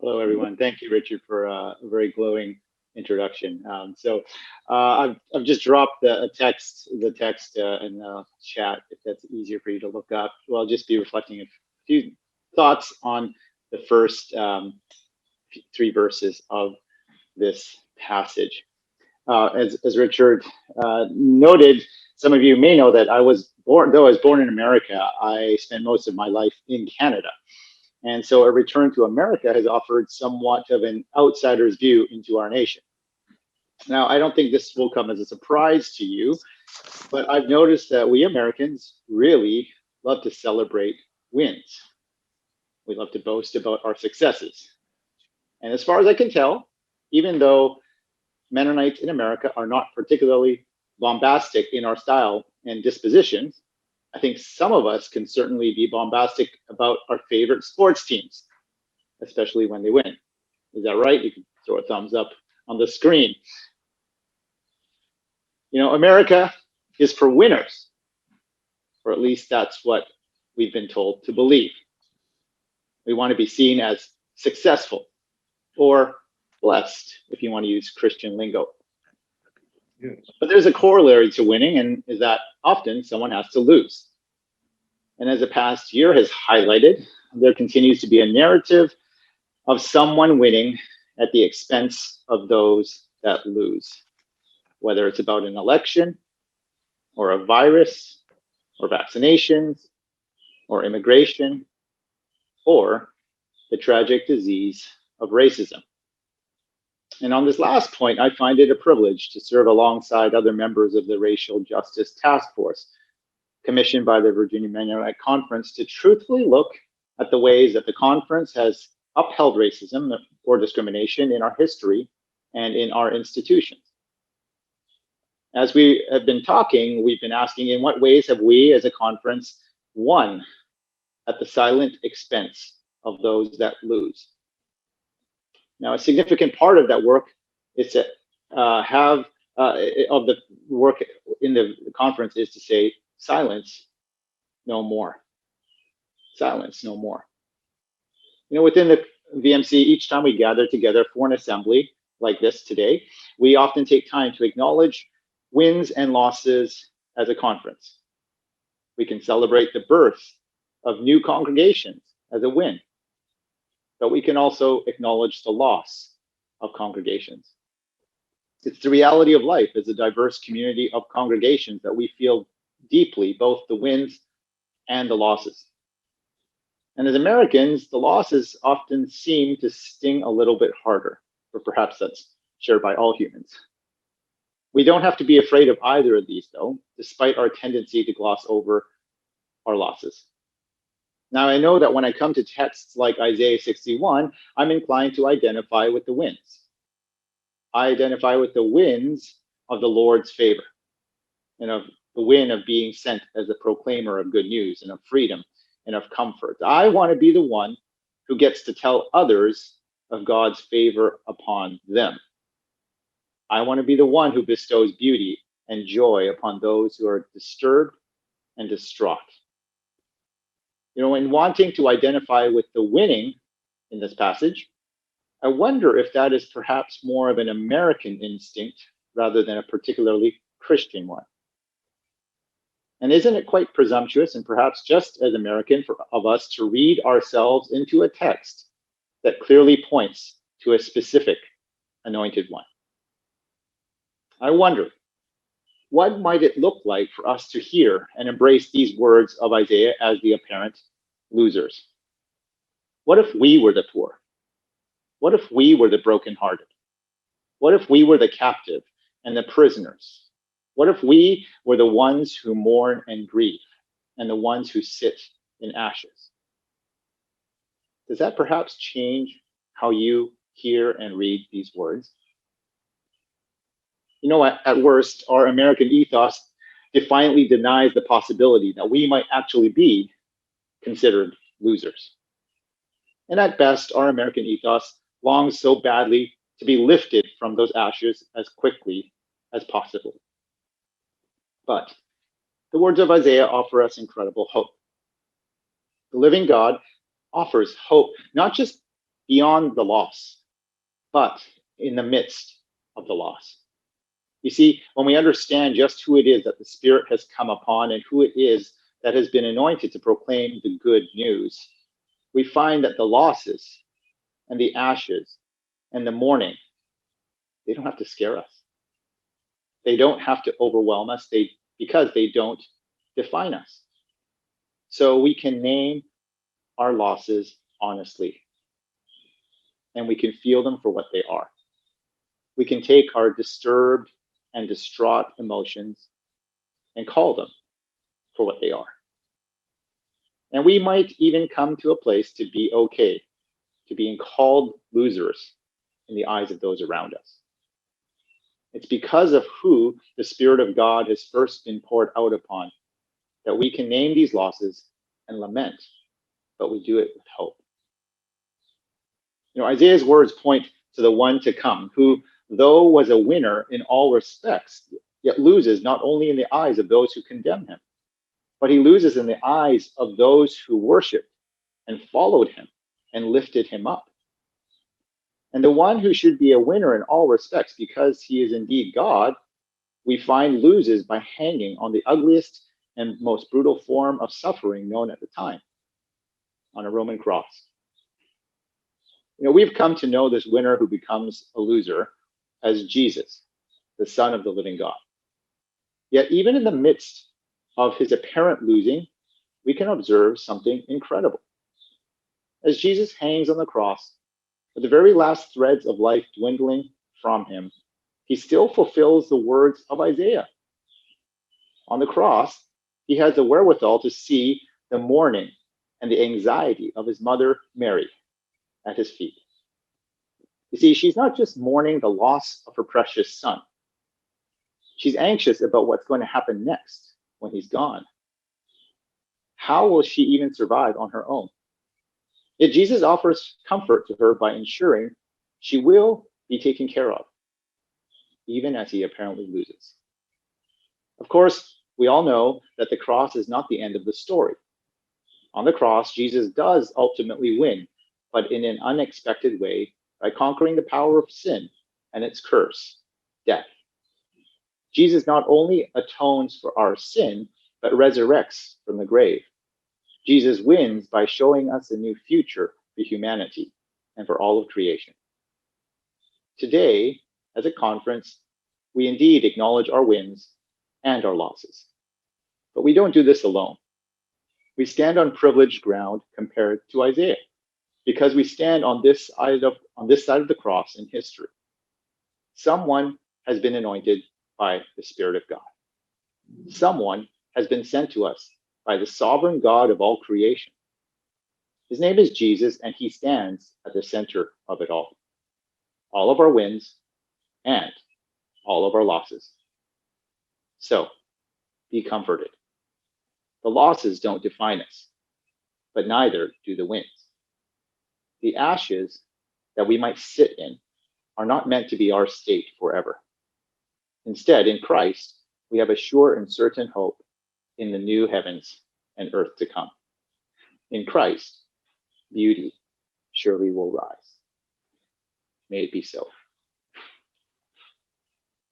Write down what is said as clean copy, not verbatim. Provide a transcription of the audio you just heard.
Hello, everyone. Thank you, Richard, for a very glowing introduction. I've just dropped the text in the chat, if that's easier for you to look up. Well, I'll just be reflecting a few thoughts on the first three verses of this passage. As Richard noted, some of you may know that though I was born in America, I spent most of my life in Canada. And so a return to America has offered somewhat of an outsider's view into our nation. Now, I don't think this will come as a surprise to you, but I've noticed that we Americans really love to celebrate wins. We love to boast about our successes. And as far as I can tell, even though Mennonites in America are not particularly bombastic in our style and dispositions, I think some of us can certainly be bombastic about our favorite sports teams, especially when they win. Is that right? You can throw a thumbs up on the screen. You know, America is for winners, or at least that's what we've been told to believe. We want to be seen as successful or blessed, if you want to use Christian lingo. Yes. But there's a corollary to winning, and is that often someone has to lose. And as the past year has highlighted, there continues to be a narrative of someone winning at the expense of those that lose, whether it's about an election or a virus or vaccinations or immigration or the tragic disease of racism. And on this last point, I find it a privilege to serve alongside other members of the Racial Justice Task Force, commissioned by the Virginia Mennonite Conference, to truthfully look at the ways that the conference has upheld racism or discrimination in our history and in our institutions. As we have been talking, we've been asking, in what ways have we as a conference won at the silent expense of those that lose? Now, a significant part of that work is to of the work in the conference is to say, silence no more. Silence no more. You know, within the VMC, each time we gather together for an assembly like this today, we often take time to acknowledge wins and losses as a conference. We can celebrate the birth of new congregations as a win, but we can also acknowledge the loss of congregations. It's the reality of life as a diverse community of congregations that we feel deeply both the wins and the losses. And as Americans, the losses often seem to sting a little bit harder, or perhaps that's shared by all humans. We don't have to be afraid of either of these, though, despite our tendency to gloss over our losses. Now, I know that when I come to texts like Isaiah 61, I'm inclined to identify with the wins. I identify with the wins of the Lord's favor and of the win of being sent as a proclaimer of good news and of freedom and of comfort. I want to be the one who gets to tell others of God's favor upon them. I want to be the one who bestows beauty and joy upon those who are disturbed and distraught. You know, in wanting to identify with the winning in this passage, I wonder if that is perhaps more of an American instinct rather than a particularly Christian one. And isn't it quite presumptuous and perhaps just as American of us to read ourselves into a text that clearly points to a specific anointed one? I wonder, what might it look like for us to hear and embrace these words of Isaiah as the apparent losers? What if we were the poor? What if we were the brokenhearted? What if we were the captive and the prisoners? What if we were the ones who mourn and grieve and the ones who sit in ashes? Does that perhaps change how you hear and read these words? You know, at worst, our American ethos defiantly denies the possibility that we might actually be considered losers. And at best, our American ethos longs so badly to be lifted from those ashes as quickly as possible. But the words of Isaiah offer us incredible hope. The living God offers hope, not just beyond the loss, but in the midst of the loss. You see, when we understand just who it is that the Spirit has come upon and who it is that has been anointed to proclaim the good news, we find that the losses and the ashes and the mourning, they don't have to scare us. They don't have to overwhelm us because they don't define us. So we can name our losses honestly, and we can feel them for what they are. We can take our disturbed and distraught emotions and call them for what they are. And we might even come to a place to be okay, to being called losers in the eyes of those around us. It's because of who the Spirit of God has first been poured out upon that we can name these losses and lament, but we do it with hope. Isaiah's words point to the one to come, who, though was a winner in all respects, yet loses not only in the eyes of those who condemn him, but he loses in the eyes of those who worshiped and followed him and lifted him up. And the one who should be a winner in all respects because he is indeed God, we find loses by hanging on the ugliest and most brutal form of suffering known at the time, on a Roman cross. We've come to know this winner who becomes a loser as Jesus, the Son of the living God. Yet even in the midst of his apparent losing, we can observe something incredible. As Jesus hangs on the cross, with the very last threads of life dwindling from him, he still fulfills the words of Isaiah. On the cross, he has the wherewithal to see the mourning and the anxiety of his mother, Mary, at his feet. You see, she's not just mourning the loss of her precious son. She's anxious about what's going to happen next when he's gone. How will she even survive on her own? Yet Jesus offers comfort to her by ensuring she will be taken care of, even as he apparently loses. Of course, we all know that the cross is not the end of the story. On the cross, Jesus does ultimately win, but in an unexpected way by conquering the power of sin and its curse, death. Jesus not only atones for our sin, but resurrects from the grave. Jesus wins by showing us a new future for humanity and for all of creation. Today, as a conference, we indeed acknowledge our wins and our losses. But we don't do this alone. We stand on privileged ground compared to Isaiah, because we stand on this side of the cross in history. Someone has been anointed by the Spirit of God. Someone has been sent to us by the sovereign God of all creation. His name is Jesus, and he stands at the center of it all. All of our wins and all of our losses. So, be comforted. The losses don't define us, but neither do the wins. The ashes that we might sit in are not meant to be our state forever. Instead, in Christ, we have a sure and certain hope in the new heavens and earth to come. In Christ, beauty surely will rise. May it be so.